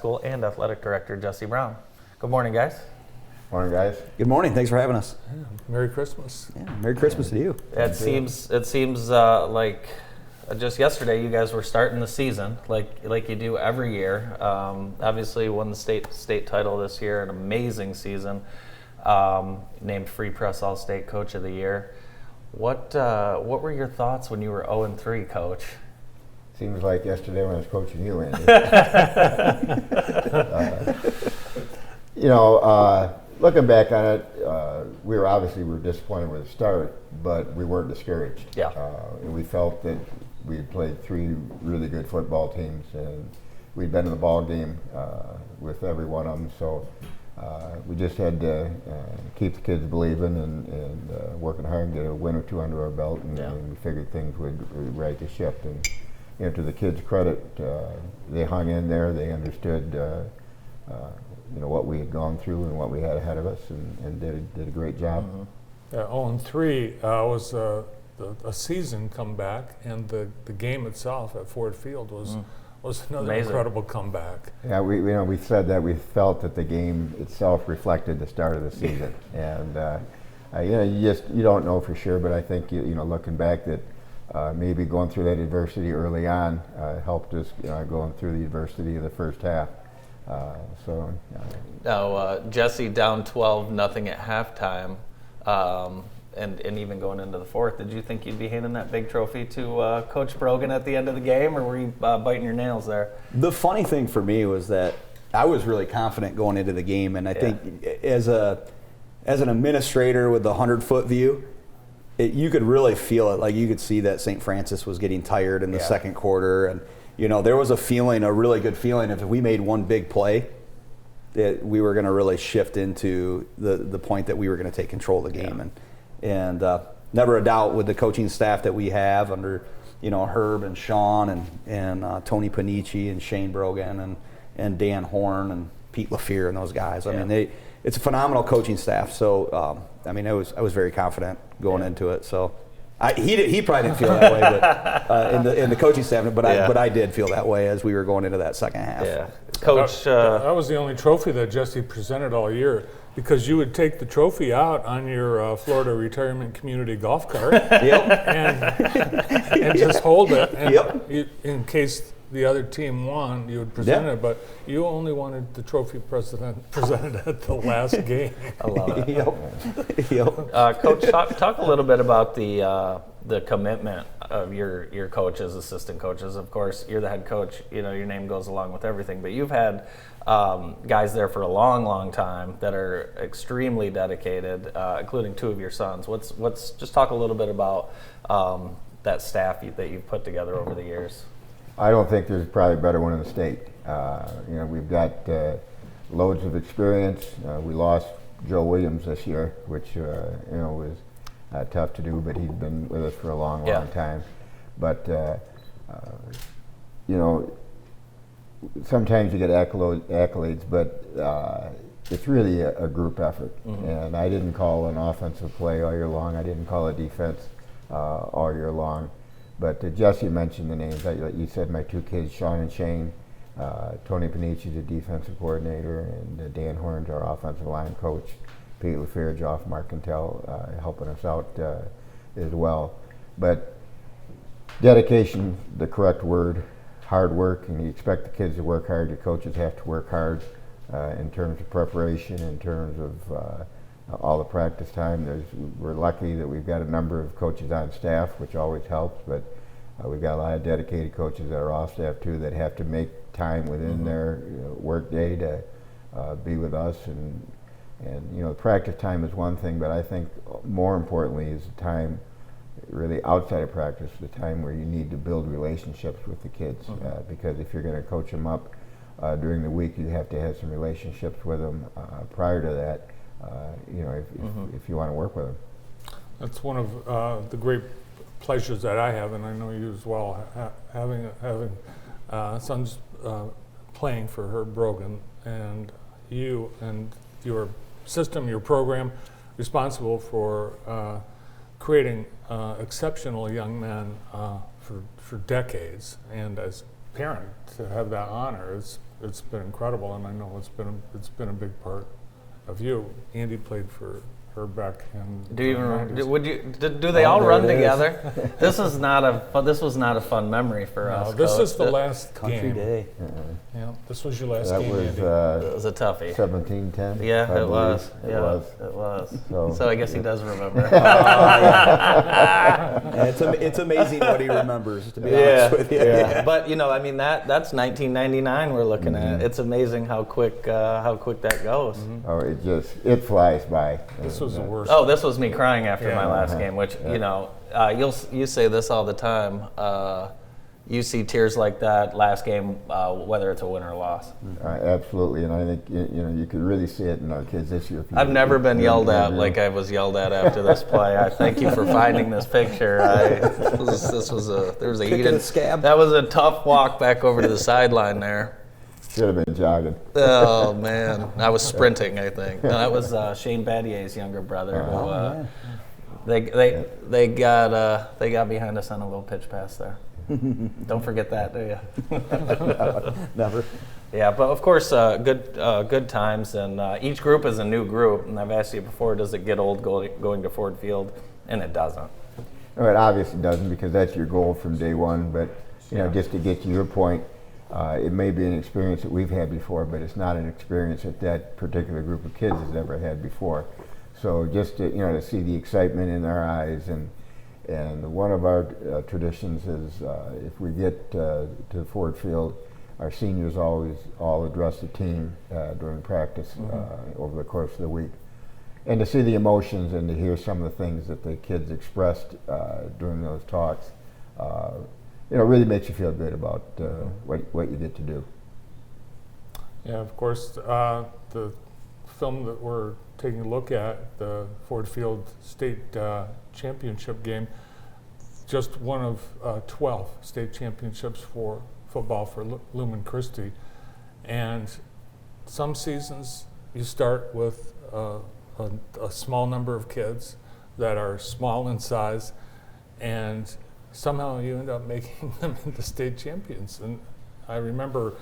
School and Athletic Director Jesse Brown. Good morning, guys. Morning, guys. Good morning. Thanks for having us. Yeah, Merry Christmas. Yeah, Merry Christmas to you. It seems like just yesterday you guys were starting the season like you do every year. Obviously won the state title this year, an amazing season. Named Free Press All-State Coach of the Year. What were your thoughts when you were 0-3, Coach? Seems like yesterday when I was coaching you, Andy. Looking back on it, we were disappointed with the start, but we weren't discouraged. Yeah. And we felt that we had played three really good football teams, and we'd been in the ball game with every one of them. So we just had to keep the kids believing and working hard and get a win or two under our belt, and we figured things would right the ship. And to the kids' credit, they hung in there. They understood what we had gone through and what we had ahead of us, and did a great job. Mm-hmm. 0-3 was a season comeback, and the game itself at Ford Field was another amazing, incredible comeback. Yeah, we said that we felt that the game itself reflected the start of the season, and you don't know for sure, but I think looking back that maybe going through that adversity early on helped us going through the adversity of the first half. Now, Jesse down 12-0 at halftime, and even going into the fourth, did you think you'd be handing that big trophy to Coach Brogan at the end of the game, or were you biting your nails there? The funny thing for me was that I was really confident going into the game, and I think as an administrator with the 100-foot view, you could really feel it. Like you could see that St. Francis was getting tired in the second quarter, and there was a really good feeling if we made one big play, that we were going to really shift into the point that we were going to take control of the game. And never a doubt with the coaching staff that we have under, Herb and Sean and Tony Panici and Shane Brogan and Dan Horn and Pete LaFear and those guys. I mean, it's a phenomenal coaching staff. So, I was very confident going into it. So. He probably didn't feel that way, but in the coaching staff. But I did feel that way as we were going into that second half. Yeah, Coach. That was the only trophy that Jesse presented all year, because you would take the trophy out on your Florida Retirement Community golf cart, and just hold it, and in case the other team won, you would present it, but you only wanted the trophy presented at the last game. I love it. Coach, talk a little bit about the commitment of your coaches, assistant coaches. Of course, you're the head coach. Your name goes along with everything, but you've had guys there for a long, long time that are extremely dedicated, including two of your sons. Just talk a little bit about that staff that you've put together over the years. I don't think there's probably a better one in the state. We've got loads of experience. We lost Joe Williams this year, which was tough to do, but he's been with us for a long, long time. But sometimes you get accolades, but it's really a group effort. Mm-hmm. And I didn't call an offensive play all year long. I didn't call a defense all year long. But Jesse mentioned the names. You said my two kids, Sean and Shane. Tony Panici's the defensive coordinator, and Dan Horn's our offensive line coach. Pete LaFear, Joff Marcantel helping us out as well. But dedication, the correct word, hard work, and you expect the kids to work hard. Your coaches have to work hard in terms of preparation, in terms of all the practice time. We're lucky that we've got a number of coaches on staff, which always helps, but we've got a lot of dedicated coaches that are off staff too that have to make time within their work day to be with us. And the practice time is one thing, but I think more importantly is the time really outside of practice, the time where you need to build relationships with the kids, because if you're going to coach them up during the week, you have to have some relationships with them prior to that. If you want to work with them. That's one of the great pleasures that I have, and I know you as well, having sons playing for Herb Brogan, and you and your system, your program, responsible for creating exceptional young men for decades. And as a parent, to have that honor it's been incredible, and I know it's been a big part of you. Andy played for her back in Do you the even 90s. do they all there run it is. together? This was not a fun memory for us. No, this Coach. is the last Country game. day. Yeah, this was your last That game, was Andy. It was a toughie. 17-10. Yeah, I it was. believe. Yeah, It was. It was. So- So I guess he does remember. And it's amazing what he remembers, to be honest with you. Yeah. But I mean that's 1999 we're looking at. It's amazing how quick that goes. Oh, it flies by. This was the worst. Oh, this was me crying after my last Uh-huh. game, which you say this all the time. You see tears like that last game, whether it's a win or a loss. Absolutely, and I think you could really see it in our kids this year. I've never been yelled at like I was yelled at after this play. I thank you for finding this picture. There was a Kick of the scab. That was a tough walk back over to the sideline there. Should have been jogging. Oh man, I was sprinting. I think no, that was Shane Battier's younger brother. Who, they got behind us on a little pitch pass there. Don't forget that, do you? Never. Yeah, but of course, good times, and each group is a new group. And I've asked you before, does it get old going to Ford Field? And it doesn't. No, it obviously doesn't, because that's your goal from day one. But just to get to your point, it may be an experience that we've had before, but it's not an experience that particular group of kids has ever had before. So just to see the excitement in their eyes, and one of our traditions is if we get to Ford Field, our seniors always all address the team during practice over the course of the week. And to see the emotions and to hear some of the things that the kids expressed during those talks, really makes you feel good about what you get to do. Yeah, of course, the film that we're taking a look at, the Ford Field State Championship game, just one of 12 state championships for football for Lumen Christi. And some seasons you start with a small number of kids that are small in size, and somehow you end up making them into state champions. And I remember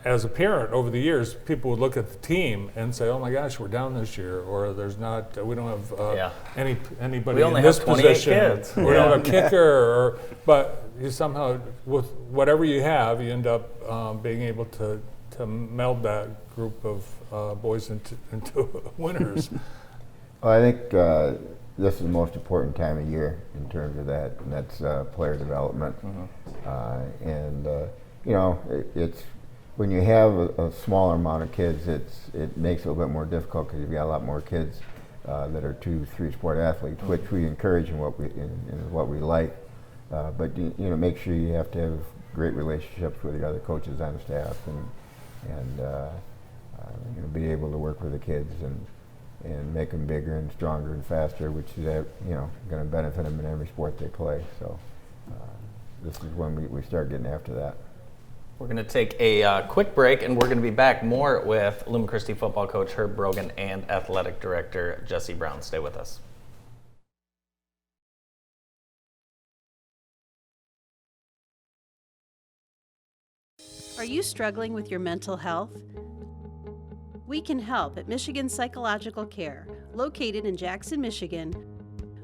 as a parent over the years, people would look at the team and say, "Oh my gosh, we're down this year," or we don't have anybody We only in have this 28 position. kids. We don't have a kicker, but you somehow, with whatever you have, you end up being able to meld that group of boys into winners. Well, I think this is the most important time of year in terms of that, and that's player development. It's when you have a smaller amount of kids, it makes it a little bit more difficult because you've got a lot more kids that are 2-3 sport athletes, which we encourage and what we like. But make sure you have to have great relationships with the other coaches on the staff, and be able to work with the kids and make them bigger and stronger and faster, which is going to benefit them in every sport they play. So this is when we start getting after that. We're going to take a quick break, and we're going to be back more with Lumen Christi football coach Herb Brogan and athletic director Jesse Brown. Stay with us. Are you struggling with your mental health? We can help at Michigan Psychological Care, located in Jackson, Michigan.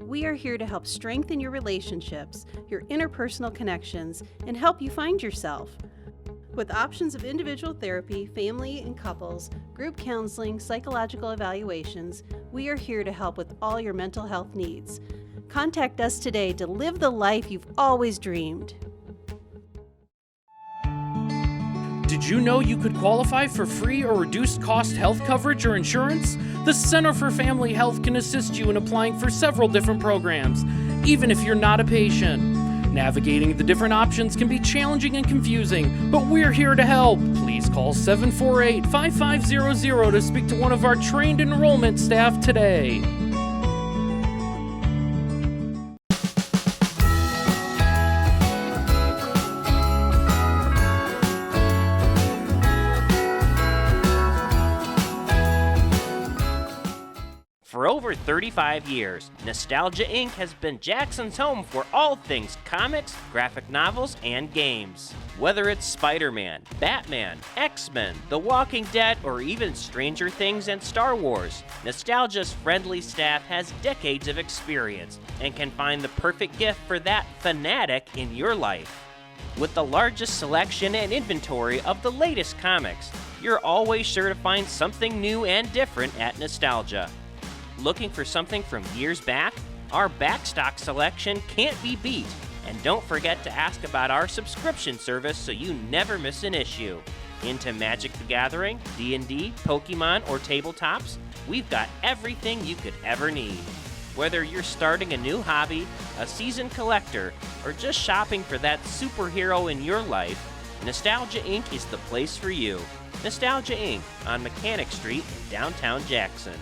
We are here to help strengthen your relationships, your interpersonal connections, and help you find yourself. With options of individual therapy, family and couples, group counseling, psychological evaluations, we are here to help with all your mental health needs. Contact us today to live the life you've always dreamed. Did you know you could qualify for free or reduced cost health coverage or insurance? The Center for Family Health can assist you in applying for several different programs, even if you're not a patient. Navigating the different options can be challenging and confusing, but we're here to help. Please call 748-5500 to speak to one of our trained enrollment staff today. For over over 35 years, Nostalgia Inc. has been Jackson's home for all things comics, graphic novels, and games. Whether it's Spider-Man, Batman, X-Men, The Walking Dead, or even Stranger Things and Star Wars, Nostalgia's friendly staff has decades of experience and can find the perfect gift for that fanatic in your life. With the largest selection and inventory of the latest comics, you're always sure to find something new and different at Nostalgia. Looking for something from years back? Our backstock selection can't be beat. And don't forget to ask about our subscription service so you never miss an issue. Into Magic the Gathering, D&D, Pokemon, or tabletops? We've got everything you could ever need. Whether you're starting a new hobby, a seasoned collector, or just shopping for that superhero in your life, Nostalgia Inc. is the place for you. Nostalgia Inc. on Mechanic Street in downtown Jackson.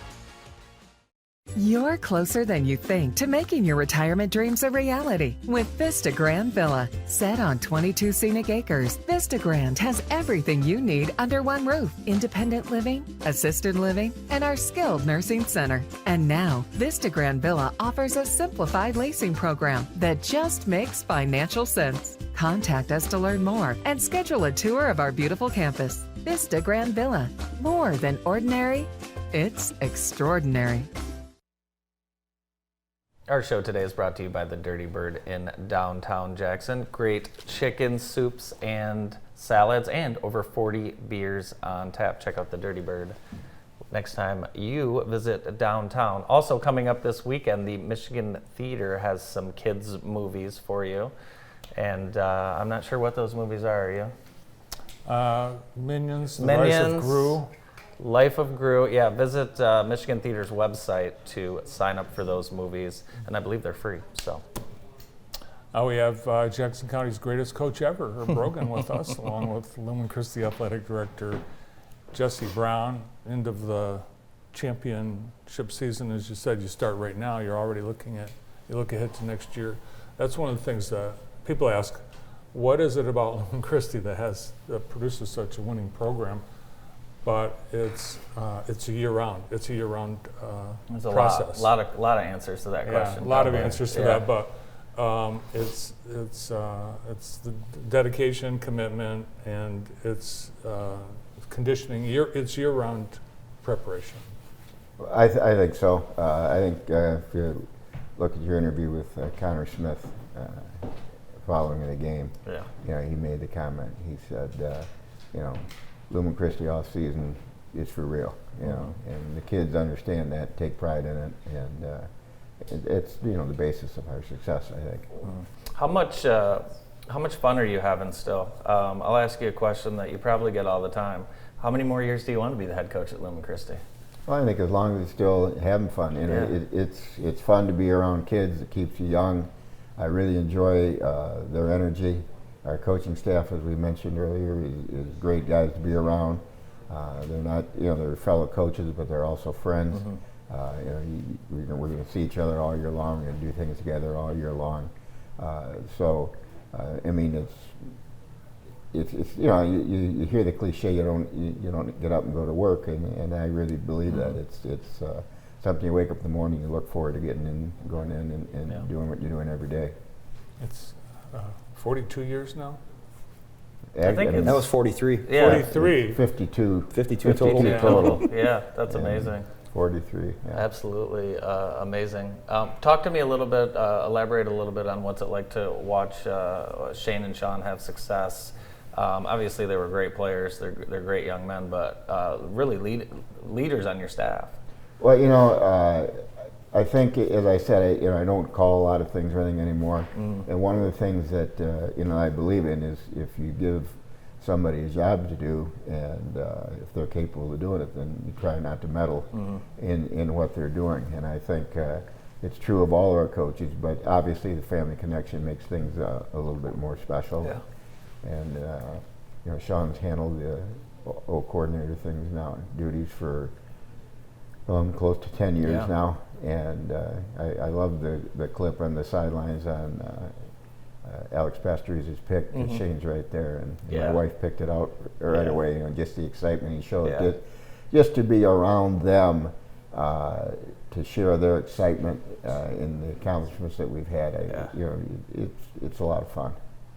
You're closer than you think to making your retirement dreams a reality with Vista Grand Villa. Set on 22 scenic acres, Vista Grand has everything you need under one roof. Independent living, assisted living, and our skilled nursing center. And now, Vista Grand Villa offers a simplified leasing program that just makes financial sense. Contact us to learn more and schedule a tour of our beautiful campus. Vista Grand Villa. More than ordinary, it's extraordinary. Our show today is brought to you by the Dirty Bird in downtown Jackson. Great chicken soups and salads and over 40 beers on tap. Check out the Dirty Bird next time you visit downtown. Also coming up this weekend, the Michigan Theater has some kids movies for you. And I'm not sure what those movies are you? Minions, The Rise of Gru. Life of Gru. Yeah, visit Michigan Theater's website to sign up for those movies, and I believe they're free. So We have Jackson County's greatest coach ever, Brogan, with us, along with Lumen Christi Athletic Director Jesse Brown. End of the championship season, as you said, you start right now. You're already you look ahead to next year. That's one of the things that people ask, what is it about Lumen Christi that produces such a winning program? But it's a year-round. It's a year-round process. A lot of answers to that question. A lot of answers to that, but it's the dedication, commitment, and it's conditioning. It's year-round preparation. I think so. I think if you look at your interview with Connor Smith following the game, he made the comment. He said, Lumen Christi off season is for real, and the kids understand that, take pride in it, and it's the basis of our success, I think. How much fun are you having still? I'll ask you a question that you probably get all the time. How many more years do you want to be the head coach at Lumen Christi? Well, I think as long as it's still having fun, it's fun to be around kids. It keeps you young. I really enjoy their energy. Our coaching staff, as we mentioned earlier, is great guys to be around. They're not, they're fellow coaches, but they're also friends. We're going to see each other all year long and do things together all year long. It's you hear the cliche, you don't get up and go to work, and I really believe that it's something you wake up in the morning, you look forward to going in and doing what you're doing every day. It's 42 years now? I think that was 43. Yeah. 43. 52 total. Total. Yeah, that's amazing. 43. Yeah. Absolutely amazing. Talk to me a little bit, elaborate a little bit on what's it like to watch Shane and Sean have success. Obviously, they were great players. They're great young men, but really leaders on your staff. Well, I think, as I said, I don't call a lot of things or anything anymore. And one of the things that I believe in is if you give somebody a job to do, and if they're capable of doing it, then you try not to meddle in what they're doing. And I think it's true of all our coaches, but obviously the family connection makes things a little bit more special. Yeah. And Sean's handled the coordinator things now, duties for close to 10 years now. And I love the clip on the sidelines on Alex Pastoriza's pick. Shane's right there, and my wife picked it out right away. Just the excitement he showed. Just to be around them to share their excitement in the accomplishments that we've had. It's a lot of fun.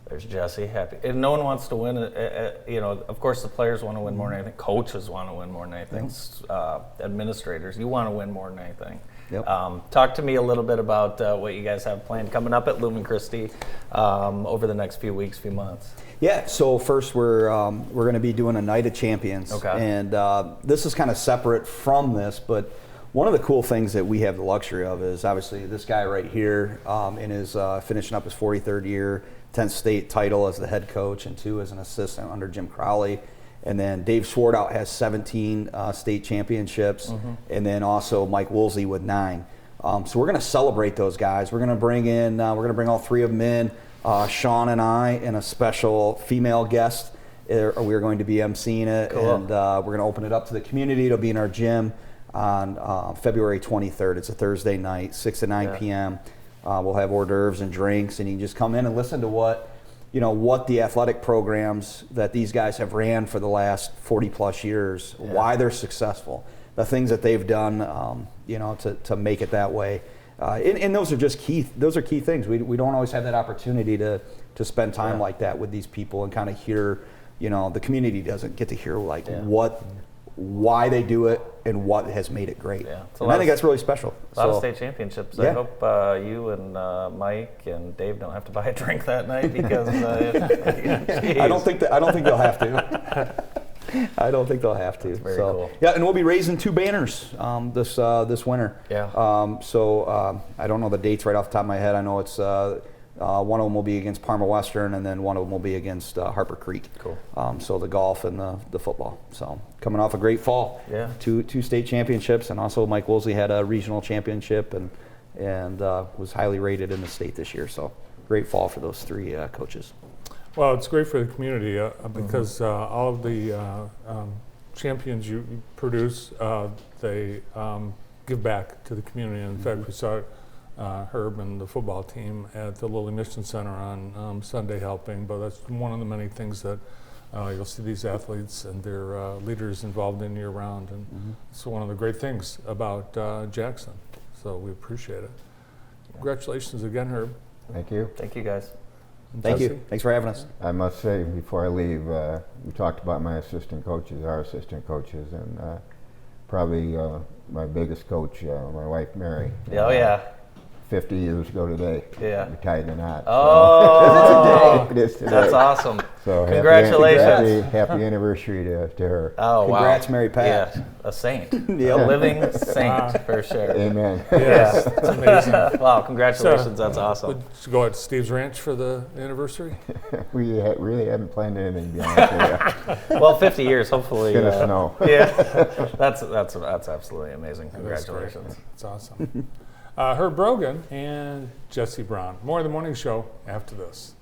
There's Jesse, happy. And no one wants to win. Of course, the players want to win more than anything. Coaches want to win more than anything. Administrators, you want to win more than anything. Yep. Talk to me a little bit about what you guys have planned coming up at Lumen Christi over the next few weeks, few months. Yeah, so first we're going to be doing a Night of Champions. Okay. And this is kind of separate from this, but one of the cool things that we have the luxury of is obviously this guy right here in his finishing up his 43rd year, 10th state title as the head coach and 2 as an assistant under Jim Crowley. And then Dave Swartout has 17 state championships, and then also Mike Woolsey with 9. So we're going to celebrate those guys. We're going to bring all 3 of them in. Sean and I and a special female guest. We're going to be emceeing it, cool. and we're going to open it up to the community. It'll be in our gym on February 23rd. It's a Thursday night, 6 to 9 p.m. We'll have hors d'oeuvres and drinks, and you can just come in and listen to what the athletic programs that these guys have ran for the last 40 plus years, why they're successful, the things that they've done, to make it that way. And those are just key things. We don't always have that opportunity to spend time like that with these people and kind of hear, the community doesn't get to hear why they do it and what has made it great. Yeah. And I think that's really special. A lot of state championships. Yeah. I hope you and Mike and Dave don't have to buy a drink that night because I don't think they'll have to. I don't think they'll have to. Very cool. Yeah, and we'll be raising 2 banners this winter. Yeah. I don't know the dates right off the top of my head. I know it's one of them will be against Parma Western, and then one of them will be against Harper Creek. Cool. So the golf and the football. So coming off a great fall. Yeah. 2 state championships, and also Mike Woolsey had a regional championship and was highly rated in the state this year. So great fall for those 3 coaches. Well, it's great for the community because all of the champions you produce, they give back to the community. In fact, we saw Herb and the football team at the Lilly Mission Center on Sunday helping, but that's one of the many things that you'll see these athletes and their leaders involved in year round, and it's one of the great things about Jackson, so we appreciate it. Congratulations again, Herb. Thank you. Thank you guys. And Thank Jesse. you. Thanks for having us. I must say, before I leave, we talked about our assistant coaches, and probably my biggest coach, my wife Mary. Oh yeah. 50 years ago today. Yeah. We tied the knot. Oh, It is today. that's awesome. So Congratulations. happy anniversary to her. Oh, Congrats, wow. Mary Pat. Yeah, a saint. Yep. A living saint, for sure. Amen. Yes, it's amazing. Wow, congratulations. That's awesome. Would you go at Steve's Ranch for the anniversary? We really haven't planned anything, to be honest with you. Well, 50 years, hopefully. It's gonna snow. Yeah, that's absolutely amazing. Congratulations. That's awesome. Herb Brogan and Jesse Brown. More of the morning show after this.